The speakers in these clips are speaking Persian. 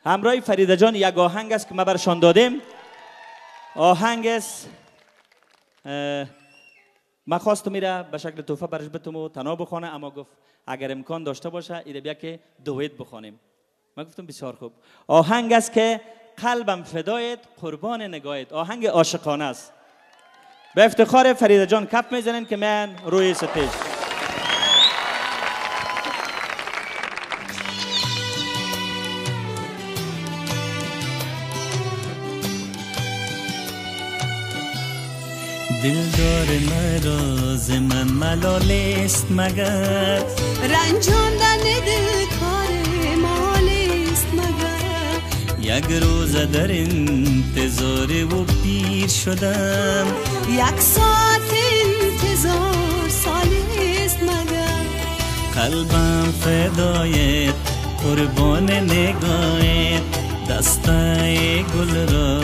همراه فریده جان یک آهنگ است که ما برشان دادیم. آهنگ است من خواستم میره به شکل تحفه برش بتم و تنها بخونه، اما گفت اگر امکان داشته باشه ایده بیا که دویت بخونیم. من گفتم بسیار خوب. آهنگ است که قلبم فدایت قربان نگاهت. آهنگ عاشقانه است. به افتخار فریده جان کف میزنین که من روی ستیج. دلدار مراز من ملالست مگر، رنجاندن دل کار مالست مگر. یک روز در انتظار و پیر شدم، یک ساعت انتظار سالست مگر. قلبم فدایت قربان نگاهت، دستای گل را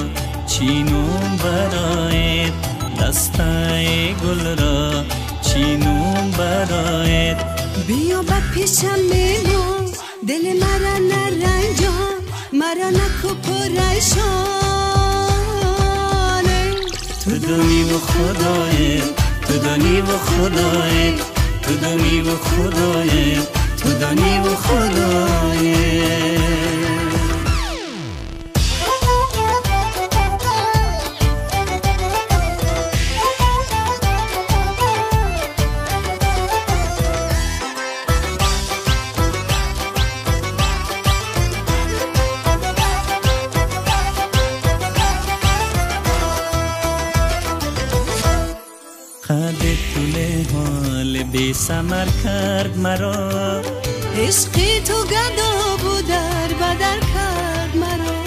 چینم برایت، دستای گل را چینم برایت. بیا با پیشم میمون دل مرا نرنجان، مرا نکو پریشانه. تو دانی و خدایت، تو دانی و خدایت، تو دانی و خدایت، تو دانی و خدایت. خد طول حال بی ثمر کرد مرا، عشقی تو گدا بود در بدر کرد مرا.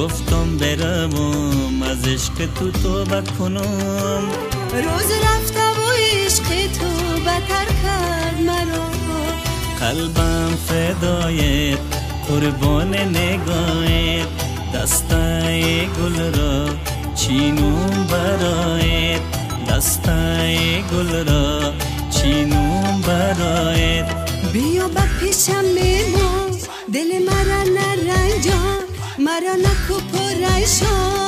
گفتم بروم از عشق تو توبه کنم، روز رفته و عشق تو بتر کرد مرا. قلبم فدایت قربان نگاهت، دستای گل را چینم برایت، دستای گل را چینم برایت. بیا با پیشم میمون دل مرا نرنجان، مرا نکو پریشانه.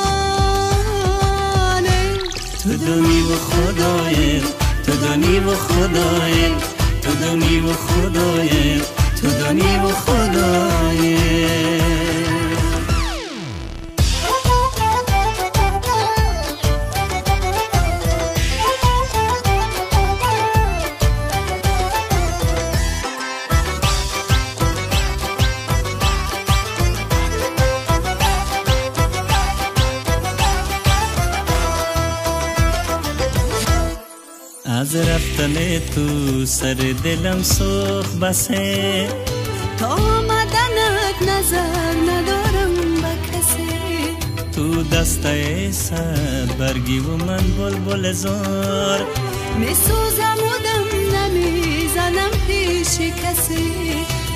تو دانی و خدایت، تو دانی و خدایت، تو دانی و خدایت، تو دانی و خدایت. از رفتن تو سر دلم سوخ بسه، تا آمدنت نظر ندارم با کسی. تو دسته صد برگی و من بلبل زار، میسوزم و دم نمیزنم پیش کسی.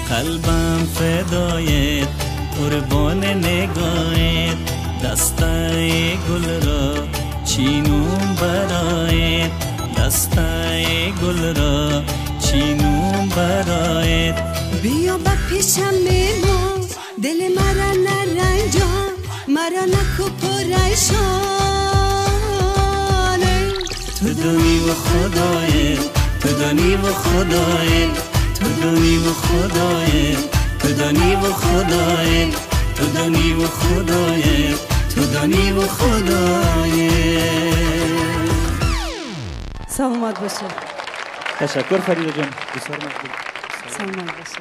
قلبم فدایت قربان نگاهت، دستای گل را چینم برایت، دستای گل را چینم برایت. بیا با پیشم میمون دل مرا نرنجان، مرا نکو پریشانه. تو دانی و خدایت، تو دانی و خدایت، تو دانی و خدایت، تو دانی و خدایت، تو دانی و خدایت، تو دانی و خدایت. سلامت باشه. تشکر فریده جان. بسیار ممنون. سلامت باشه.